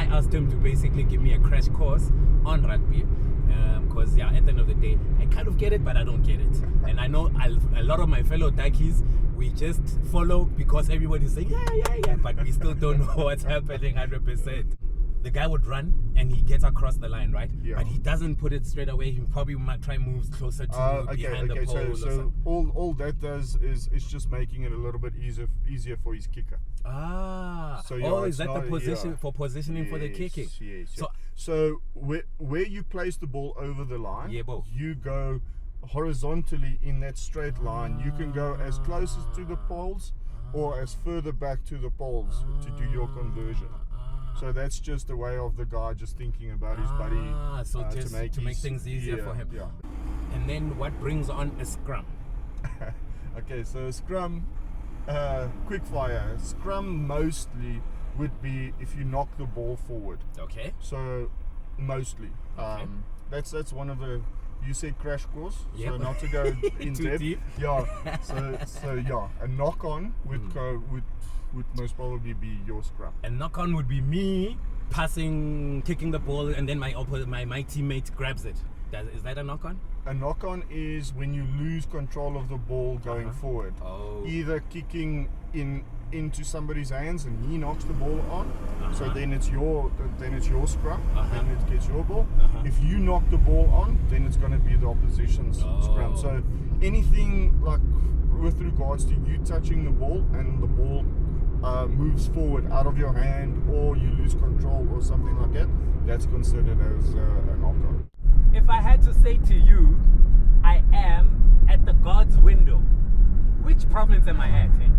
asked him to basically give me a crash course on rugby. Because at the end of the day, I kind of get it, but I don't get it. And I know a lot of my fellow Dakis, we just follow because everybody's saying, yeah, but we still don't know what's happening 100%. The guy would run and he gets across the line, right? Yeah. But he doesn't put it straight away. He probably might try moves closer to behind the pole. So all that does is just making it a little bit easier for his kicker. So is that the position for positioning for the kicking? Yes. So where you place the ball over the line, you go horizontally in that straight line. You can go as close to the poles or as further back to the poles to do your conversion. So that's just a way of the guy just thinking about his buddy to make things easier for him. Yeah. And then what brings on a scrum? Okay, so scrum, quick fire. Scrum mostly would be if you knock the ball forward. Okay. So mostly. Okay. That's one of the. You said crash course, so not to go in depth. Deep. Yeah. So a knock on would most probably be your scrum. A knock on would be me kicking the ball, and then my teammate grabs it. Is that a knock on? A knock on is when you lose control of the ball going forward. Either kicking into somebody's hands and he knocks the ball on, so then it's your scrum, then it gets your ball. If you knock the ball on, then it's going to be the opposition's scrum. So anything like with regards to you touching the ball and the ball moves forward out of your hand, or you lose control or something like that, that's considered as a knock on. If I had to say to you, I am at the God's window, which province am I at, Hank?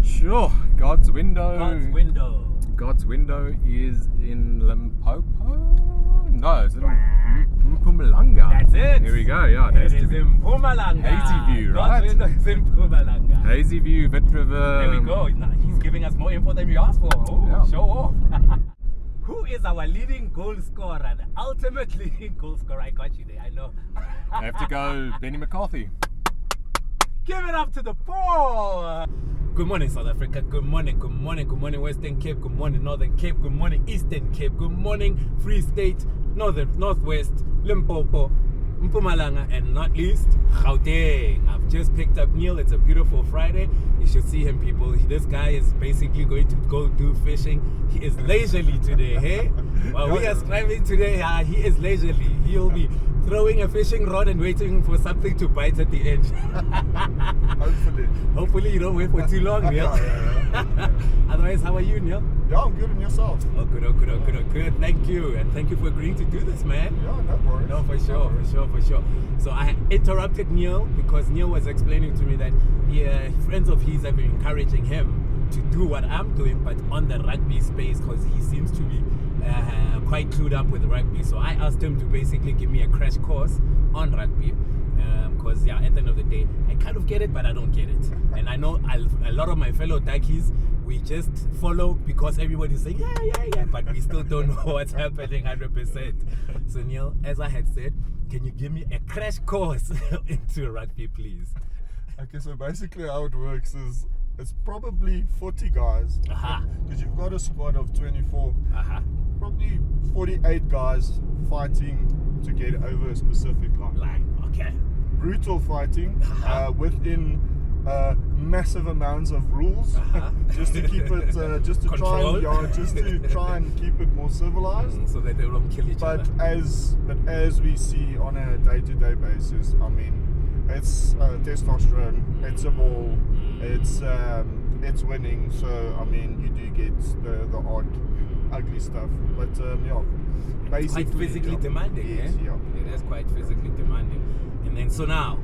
Sure, God's window. God's window is in Limpopo? No, it's in Mpumalanga. That's it. Here we go, yeah. It is in Mpumalanga. Hazy View, right? God's window is in Mpumalanga. Hazy View, Vitriver. There we go. He's giving us more info than we asked for. Show off. Who is our leading goal scorer? The ultimate leading goal scorer. I got you there, I know. I have to go Benny McCarthy. Give it up to the ball. Good morning, South Africa. Good morning, Western Cape. Good morning, Northern Cape. Good morning, Eastern Cape. Good morning, Free State, Northwest, Limpopo, Mpumalanga, and not least, Gauteng. I've just picked up Neil. It's a beautiful Friday. You should see him, people. This guy is basically going to go do fishing. He is leisurely today, hey? While we are striving today, he is leisurely. He'll be throwing a fishing rod and waiting for something to bite at the end. Hopefully you don't wait for too long, Neil. Otherwise, how are you, Neil? Yeah, I'm good, and yourself? Oh, good. Thank you, and thank you for agreeing to do this, man. Yeah, no worries. No, for sure. So I interrupted Neil because Neil was explaining to me that friends of his have been encouraging him to do what I'm doing, but on the rugby space, because he seems to be quite clued up with rugby. So I asked him to basically give me a crash course on rugby. Because at the end of the day, I kind of get it, but I don't get it. And I know a lot of my fellow Dakis, we just follow because everybody's saying, yeah, but we still don't know what's happening 100%. So Neil, as I had said, can you give me a crash course into rugby, please? Okay, so basically how it works is it's probably 40 guys, because you've got a squad of 24, probably 48 guys fighting to get over a specific line. Okay. Brutal fighting within massive amounts of rules, just to keep it, just to try and keep it more civilized, so that they don't kill each other. But as we see on a day-to-day basis, I mean, it's testosterone, it's a ball, it's winning. So I mean, you do get the odd ugly stuff, but basically quite physically demanding. Yes, it is quite physically demanding. And then so now,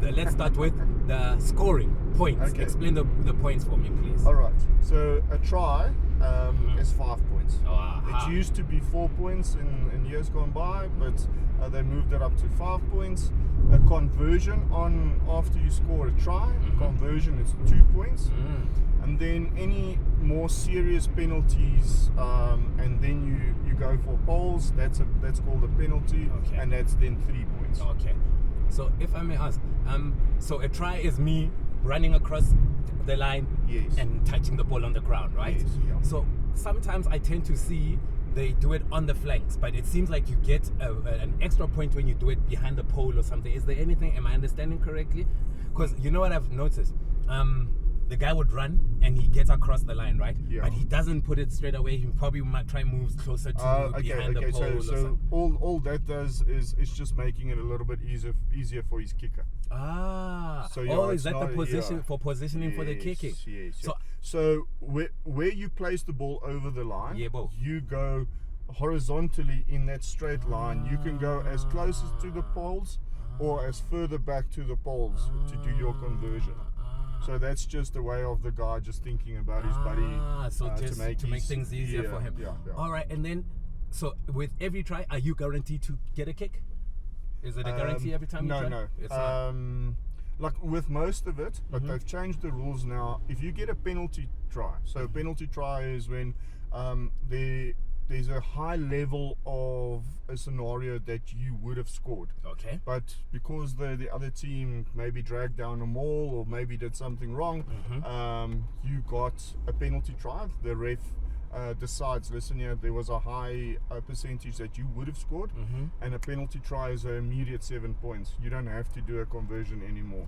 let's start with the scoring points. Okay. Explain the points for me, please. All right. So a try is 5 points. It used to be 4 points in years gone by, but they moved it up to 5 points. A conversion after you score a try, conversion is 2 points. And then any more serious penalties, and then you go for poles, that's called a penalty, and that's then 3 points. Okay. So if I may ask, so a try is me running across the line and touching the ball on the ground, right? Yes, yeah. So sometimes I tend to see they do it on the flanks, but it seems like you get an extra point when you do it behind the pole or something. Is there anything? Am I understanding correctly? Because you know what I've noticed. The guy would run and he gets across the line, right? Yeah. But he doesn't put it straight away. He probably might try moves closer to behind the pole. So all that does is just making it a little bit easier for his kicker. So is that the position for positioning for the kicking? Yes. So where you place the ball over the line, you go horizontally in that straight line. You can go as close as to the poles or as further back to the poles to do your conversion. So that's just a way of the guy just thinking about his buddy to make things easier for him. Yeah. All right, and then so with every try, are you guaranteed to get a kick? Is it a guarantee every time you try? No. It's not. Like with most of it, but they've changed the rules now. If you get a penalty try, so a penalty try is when there's a high level of a scenario that you would have scored. Okay. But because the other team maybe dragged down a maul or maybe did something wrong, you got a penalty try. The ref decides, listen here, there was a high percentage that you would have scored, and a penalty try is an immediate 7 points. You don't have to do a conversion anymore.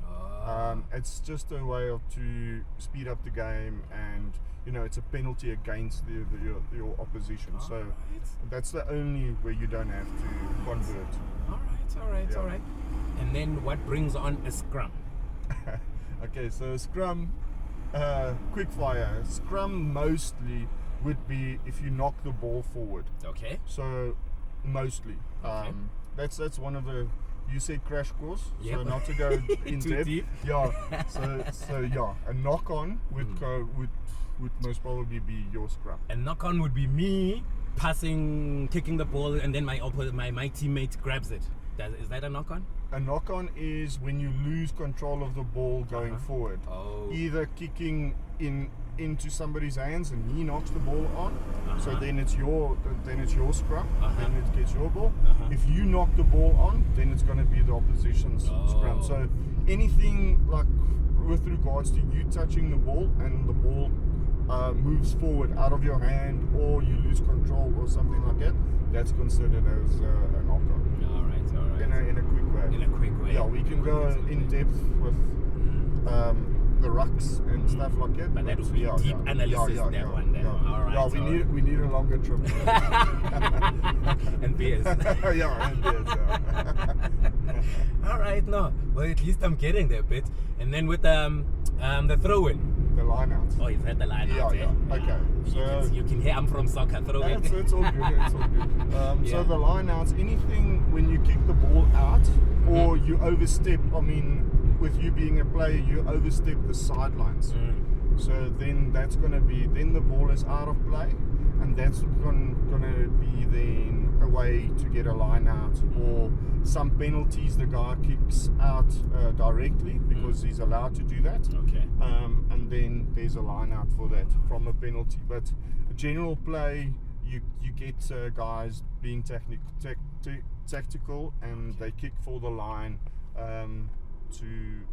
It's just a way to speed up the game, and it's a penalty against your opposition. So that's the only way you don't have to convert. All right. And then what brings on a scrum? Okay, so scrum, quick fire. Scrum mostly would be if you knock the ball forward. Okay. So mostly. Okay. That's one of the, you said crash course, so not to go in Too depth. deep. Yeah. So a knock on would most probably be your scrum. A knock on would be me kicking the ball, and then my teammate grabs it. Is that a knock on? A knock on is when you lose control of the ball going forward. Either kicking into somebody's hands and he knocks the ball on, so then it's your scrum, then it gets your ball. If you knock the ball on, then it's going to be the opposition's scrum. So anything like with regards to you touching the ball and the ball moves forward out of your hand, or you lose control or something like that, that's considered as a knock on. All right. In a quick way. In a quick way. Yeah, we can go in depth with the rucks and stuff like that. But that will be deep analysis. All right. Yeah, we need a longer trip. And beers. And beers. All right, no. Well, at least I'm getting there a bit. And then with the throw-in. The line out. Oh, is that the line out? Yeah. Okay. So you can hear I'm from soccer. Throw-in. It's all good. So the line outs, anything when you kick the ball out or you overstep, with you being a player, you overstep the sidelines. So then that's going to be, then the ball is out of play, and that's going to be then a way to get a line out, or some penalties the guy kicks out directly because he's allowed to do that. Okay. And then there's a line out for that from a penalty. But a general play, you get guys being tactical, and they kick for the line to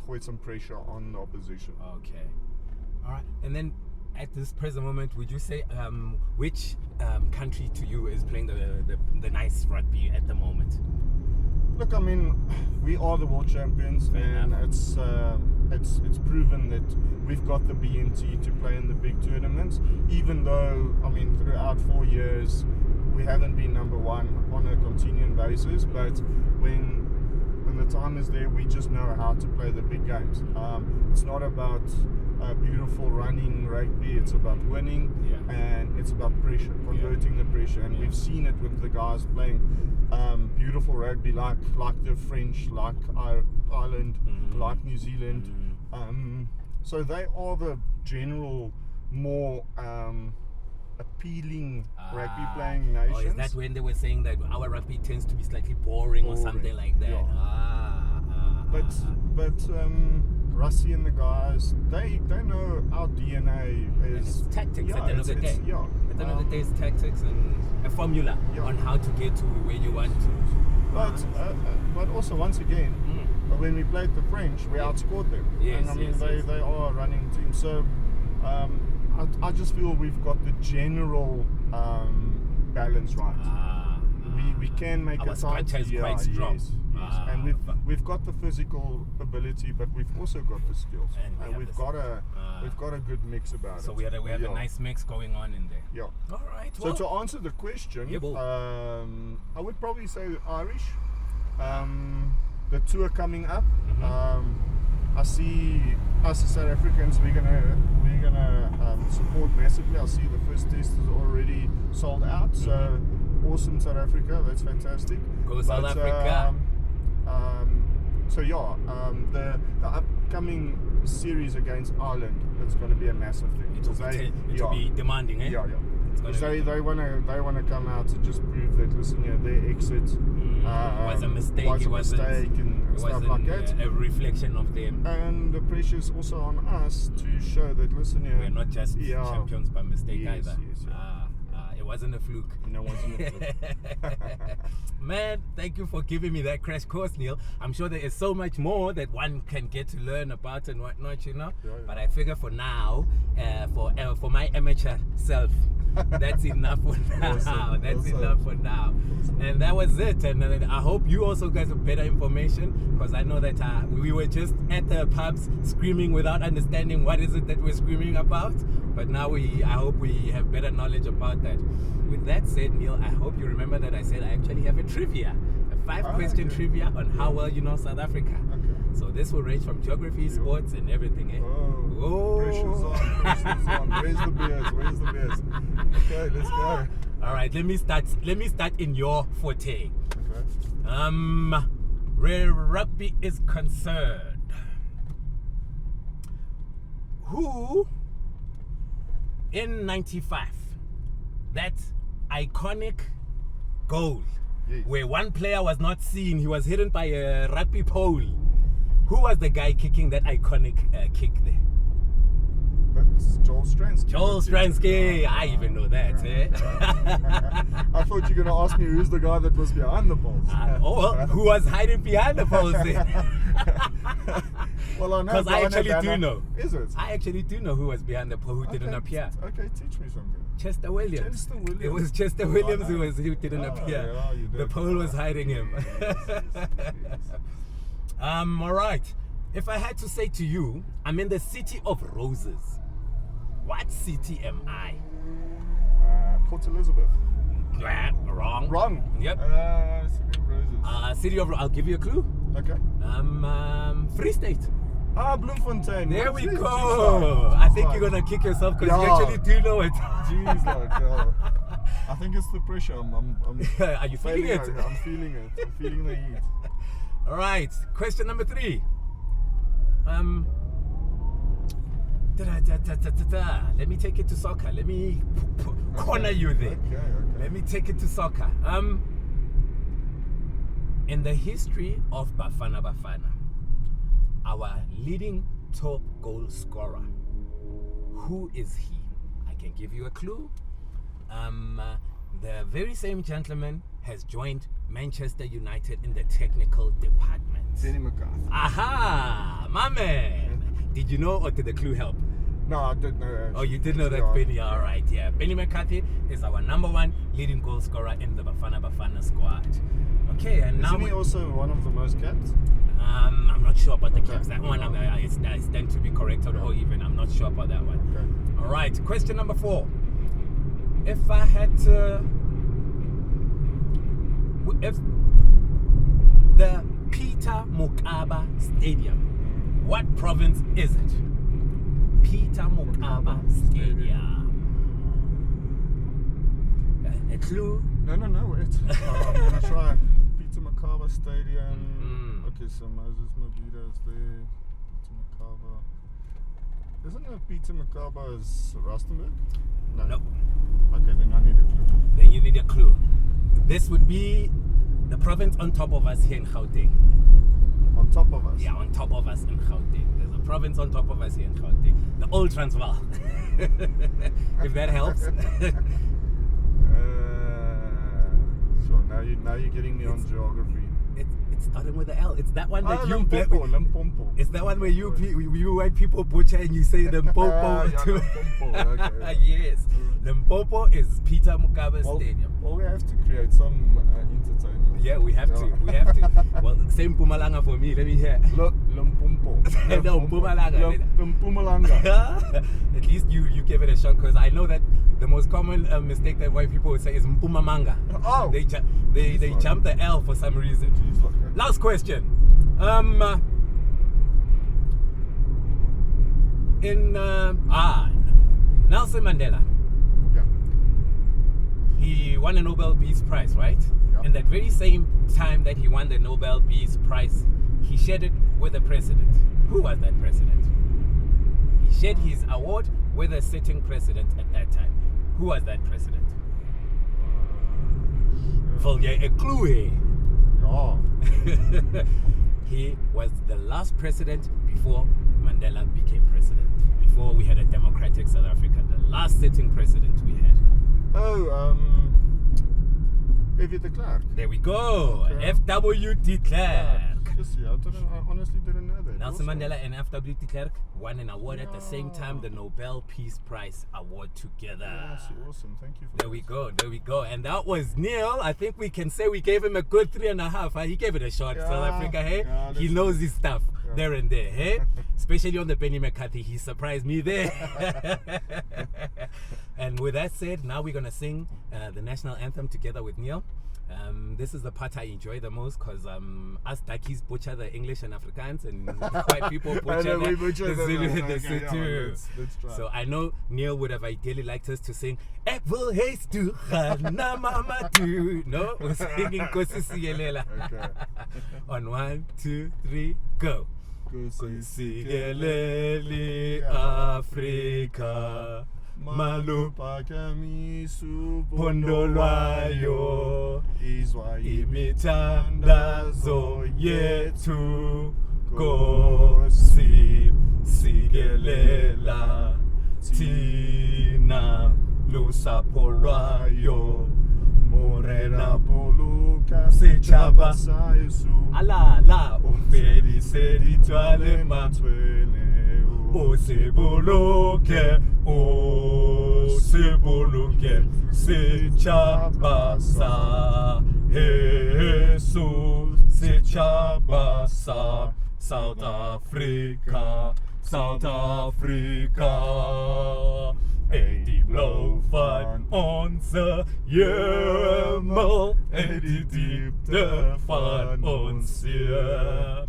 put some pressure on the opposition. Okay. All right. And then at this present moment, would you say which country to you is playing the nice rugby at the moment? Look, we are the world champions, and it's proven that we've got the BNT to play in the big tournaments. Even though throughout 4 years we haven't been number one on a continuing basis, but when the time is there, we just know how to play the big games. It's not about beautiful running rugby, it's about winning, and it's about pressure, converting the pressure. And we've seen it with the guys playing beautiful rugby like the French, like Ireland, like New Zealand. So they are the general more appealing rugby playing nations. Oh, is that when they were saying that our rugby tends to be slightly boring or something like that? But Russie and the guys, they know our DNA is... And it's tactics at the end of the day. At the end of the day, it's tactics and a formula on how to get to where you want to. But also, once again, when we played the French, we outscored them. Yes, and they are a running team. So I just feel we've got the general balance right. We can make our it squad tight. is quite strong. Yes. And we've got the physical ability, but we've also got the skills, and we've got a good mix about it. So we have a nice mix going on in there. Yeah. All right. So to answer the question, I would probably say Irish. The tour coming up. I see us as South Africans. We're gonna support massively. I see the first test is already sold out. So awesome, South Africa. That's fantastic. Go South Africa. The upcoming series against Ireland, that's going to be a massive thing. It will be demanding, eh? Yeah. They want to come out and just prove that, listen, their exit was a mistake. And stuff like that. A reflection of them. And the pressure is also on us to show that, listen, we're not just champions by mistake either. Yes. It wasn't a fluke. No, it wasn't a fluke. Man, thank you for giving me that crash course, Neil. I'm sure there is so much more that one can get to learn about and whatnot, Yeah. But I figure for now, for my amateur self, that's enough for now. Awesome. That's enough for now. And that was it. And I hope you also guys have better information, because I know that we were just at the pubs screaming without understanding what is it that we're screaming about. But now I hope we have better knowledge about that. With that said, Neil, I hope you remember that I said I actually have a trivia, a 5-question trivia on how well you know South Africa. Okay. So this will range from geography, sports, and everything. Eh? Oh. Pressure's on. Where's the beers? Okay, let's go. All right, let me start in your forte. Okay. Where rugby is concerned, who in '95, that iconic goal where one player was not seen, he was hidden by a rugby pole. Who was the guy kicking that iconic kick there? That's Joel Stransky. Joel Stransky. I even know that. I thought you were going to ask me who's the guy that was behind the poles. Who was hiding behind the poles then? Well, I know. Because I actually do know. Is it? I actually do know who was behind the pole, who didn't appear. Okay, teach me something. Chester Williams. It was Chester Williams who didn't appear. Yeah, you did. The pole was hiding him. Yes. All right. If I had to say to you, I'm in the city of roses. What city am I? Port Elizabeth. Wrong. Wrong. Yep. City of Roses. City of. I'll give you a clue. Okay. Free State. Bloemfontein. There we go. I think you're gonna kick yourself because you actually do know it. Jeez, I think it's the pressure. Are you feeling it? I'm feeling it. I'm feeling the heat. All right. Question number 3. Let me take it to soccer. Let me corner you there. Okay. Let me take it to soccer. In the history of Bafana Bafana, our leading top goal scorer, who is he? I can give you a clue. The very same gentleman has joined Manchester United in the technical department. Benny McCarthy. Aha! My man! Did you know, or did the clue help? No, I didn't know. Actually. Oh, you did know that, Benny? All right, yeah. Benny McCarthy is our number 1 leading goal scorer in the Bafana squad. Okay, and now... Isn't he also one of the most caps? I'm not sure about the caps. That one, I stand to be corrected, or even I'm not sure about that one. Okay. All right, question number 4. If I had to... If the Peter Mokaba Stadium, what province is it? Peter Mokaba Stadium. A clue? No, wait. I'm going to try. Peter Mokaba Stadium. Okay, so Moses Mabida is there. Peter Mokaba. Isn't it Peter Mokaba is Rustenburg? No. Okay, then I need a clue. Then you need a clue. This would be the province on top of us here in Gauteng. On top of us? Yeah, on top of us in Gauteng. There's a province on top of us here in Gauteng. The old Transvaal. If that helps. Sure, now you're getting me on geography. It's starting with the L. It's that one that you Limpopo. It's that one where you white people butcher and you say Limpopo. Yeah, Limpopo. Okay. Yes. Limpopo is Peter Mugabe Stadium. Well, we have to create some entertainment. Yeah, we have to. We have to. Well, same Mpumalanga for me. Let me hear. Limpopo. No, Mpumalanga. Mpumalanga. At least you gave it a shot, because I know that the most common mistake that white people would say is Mpumamanga. Oh. They jump the L for some reason. Last question. Nelson Mandela. Yeah. He won a Nobel Peace Prize, right? Yeah. And that very same time that he won the Nobel Peace Prize, he shared it with a president. Who was that president? He shared his award with a sitting president at that time. Who was that president? Vul jy 'n clue hê? Yeah. He was the last president before Mandela became president. Before we had a democratic South Africa, the last sitting president we had. Oh, F.W. de Klerk. There we go. Okay. F.W. de Klerk. Yes, yeah, I honestly didn't know that. Nelson Also. Mandela and F.W. de Klerk won an award at the same time, the Nobel Peace Prize award together. Yes, awesome. Thank you for There we go. And that was Neil. I think we can say we gave him a good 3.5. He gave it a shot, Yeah. South Africa, hey? Yeah, He that's knows good. his stuff there and there, hey? Especially on the Benny McCarthy. He surprised me there. And with that said, now we're going to sing the national anthem together with Neil. This is the part I enjoy the most, because us Dakis butcher the English and Afrikaans, and white people butcher the Zulu and the Sotho. Let's try. So I know Neil would have ideally liked us to sing Ek wil huis toe gaan na mama toe. No, we're singing Nkosi Sigelela. Okay. On 1, 2, 3, go. Nkosi Sigelele Afrika, Malupa kamisu Pondolwayo, izwa imithandazo yethu, Nkosi Sigelela thina lusapho lwayo, morena poluka Setjhaba. sayesu alala umfedise ditshwale matshwele o se boloke setjhaba sa heso, setjhaba sa South Africa, South Africa. En die blauw van onze hemel en die diepte van ons zeer.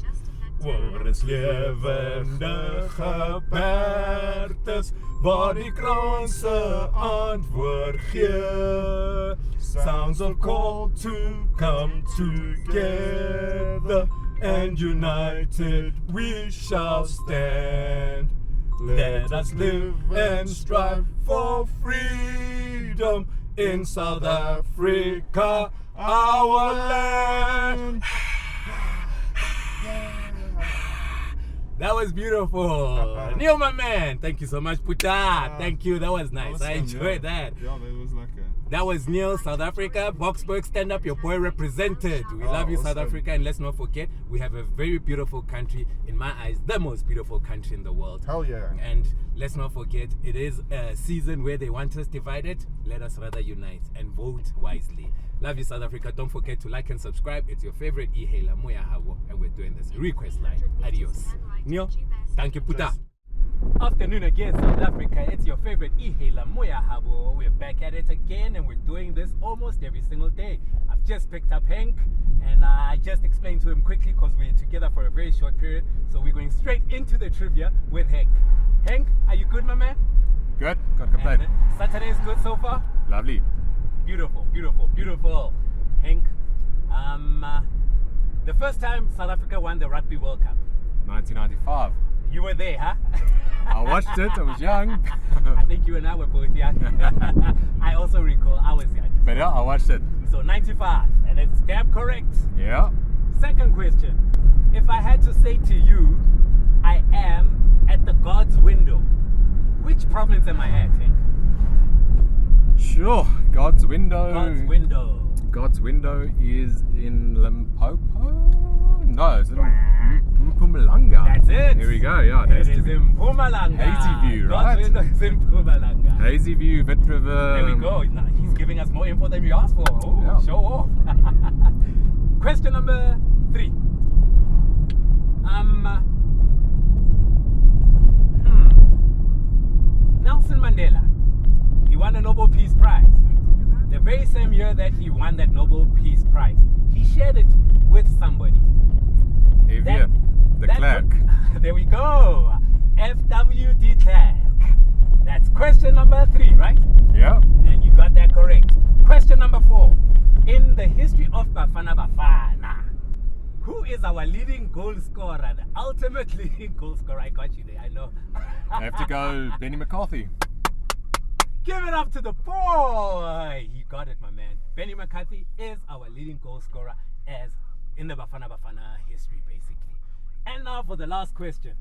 Waar is levende gebergtes, waar die kranse antwoord gee. Sounds of call to come together, and united we shall stand. Let us live and strive for freedom in South Africa, our land. That was beautiful. Neil, my man. Thank you so much, Puta. Thank you. That was nice. I enjoyed that. Yeah, that was like That was Neil, South Africa. Boxburg, stand up. Your boy represented. We love you, South awesome. Africa. And let's not forget, we have a very beautiful country. In my eyes, the most beautiful country in the world. hell yeah. And let's not forget, it is a season where they want us divided. Let us rather unite and vote wisely. Love you, South Africa. Don't forget to like and subscribe. It's your favorite e-hailer, Moya Habo, and we're doing this request line. Adios. Neil, thank you, Puta. Afternoon again, South Africa. It's your favorite e-hailer, Moya Habo. We're back at it again, and we're doing this almost every single day. I've just picked up Henk, and I just explained to him quickly because we're together for a very short period. So we're going straight into the trivia with Henk. Henk, are you good, my man? Good, can't complain. And Saturday is good so far? Lovely. Beautiful, beautiful, beautiful. Henk, the first time South Africa won the Rugby World Cup, 1995. you were there, huh? I watched it, I was young. I think you and I were both young. I also recall I was young. But yeah, I watched it. So 95, and it's damn correct. Yeah. Second question. If I had to say to you, I am at the God's window, which province am I at, Henk? Sure, God's window. God's window. God's window is in Limpopo. No, it's in Mpumalanga. That's it. There we go. Yeah, It that's is in Mpumalanga. Hazy View, God's right? window is in Mpumalanga. Hazy View, Vit River. There we go. Now, he's giving us more info than we asked for. Oh, Yeah. show off. Question number 3. Nelson Mandela, he won a Nobel Peace Prize. The very same year that he won that Nobel Peace Prize, he shared it with somebody. Evia, de Klerk. There we go. F.W. de Klerk. That's question number 3, right? Yeah. And you got that correct. Question number 4. In the history of Bafana Bafana, who is our leading goal scorer? The ultimate leading goal scorer. I got you there, I know. I have to go Benny McCarthy. Give it up to the boy. He got it, my man. Benny McCarthy is our leading goal scorer as in the Bafana Bafana history, basically. And now for the last question.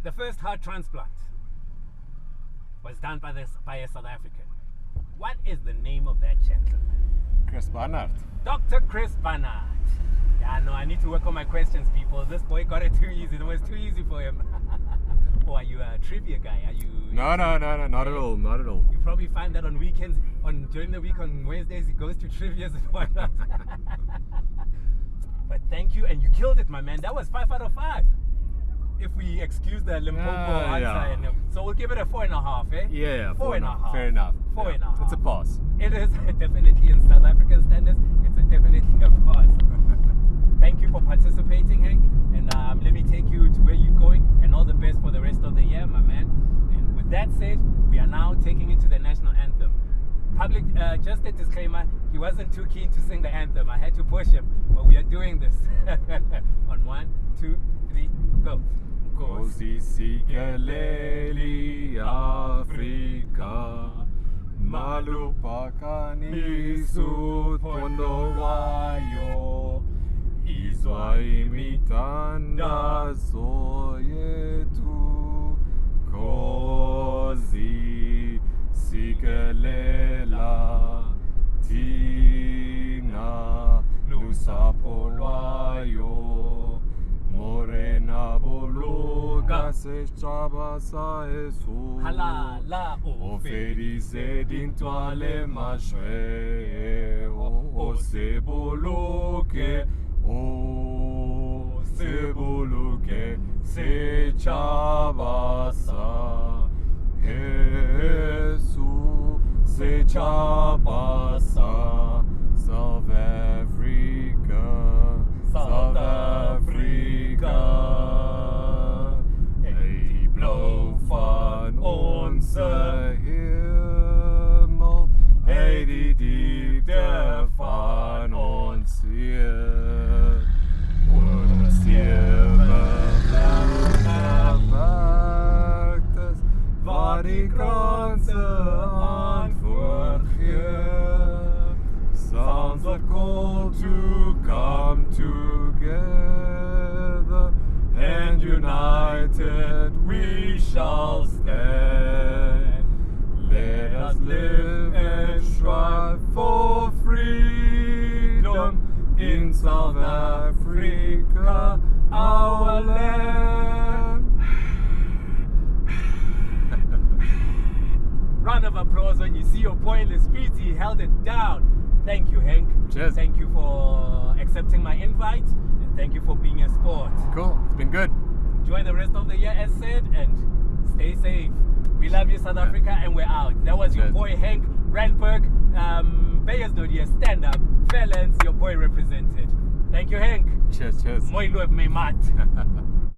The first heart transplant was done by a South African. What is the name of that gentleman? Chris Barnard. Dr. Chris Barnard. Yeah, no, I need to work on my questions, people. This boy got it too easy. It was too easy for him. Or are you a trivia guy? Are you? No, not at all, not at all. You probably find that on weekends, during the week on Wednesdays, he goes to trivias and whatnot. But thank you, and you killed it, my man. That was 5 out of 5. If we excuse the Limpopo answer, yeah. So we'll give it a 4.5, eh? Yeah, 4.5. Fair enough. 4.5. It's a pass. It is definitely in South African standards. It's definitely a pass. Thank you for participating, Hank. And let me take you to where you're going. And all the best for the rest of the year, my man. And with that said, we are now taking into the national anthem. Public, just a disclaimer, he wasn't too keen to sing the anthem. I had to push him, but we are doing this. On 1, 2, 3, go. Kosi sikeleli Afrika malupakani suthondo lwayo izwa imithandazo yethu Kosi sikelela thina lusapho lwayo Morena boloka setjhaba sa heso Halala o fedise dintwa le mashweo o se boloke setjhaba sa heso setjhaba sa South Africa South Africa, die blauw van onze hemel, hey die diepte van ons ziel. Ons is waar die kranse antwoord geeft. Sounds a call to come together, and united we shall stand. Let us live and strive for freedom in South Africa, our land. Round of applause when you see your pointless speech. He held it down. Thank you, Hank. Cheers. Thank you for accepting my invite, and thank you for being a sport. Cool, it's been good. Enjoy the rest of the year, as said, and stay safe. We love you, South Africa, and we're out. That was your Cheers. boy, Hank Randberg. Bayers Nodia, stand up. Felons, your boy represented. Thank you, Hank. Cheers. Mooi loop, my mat.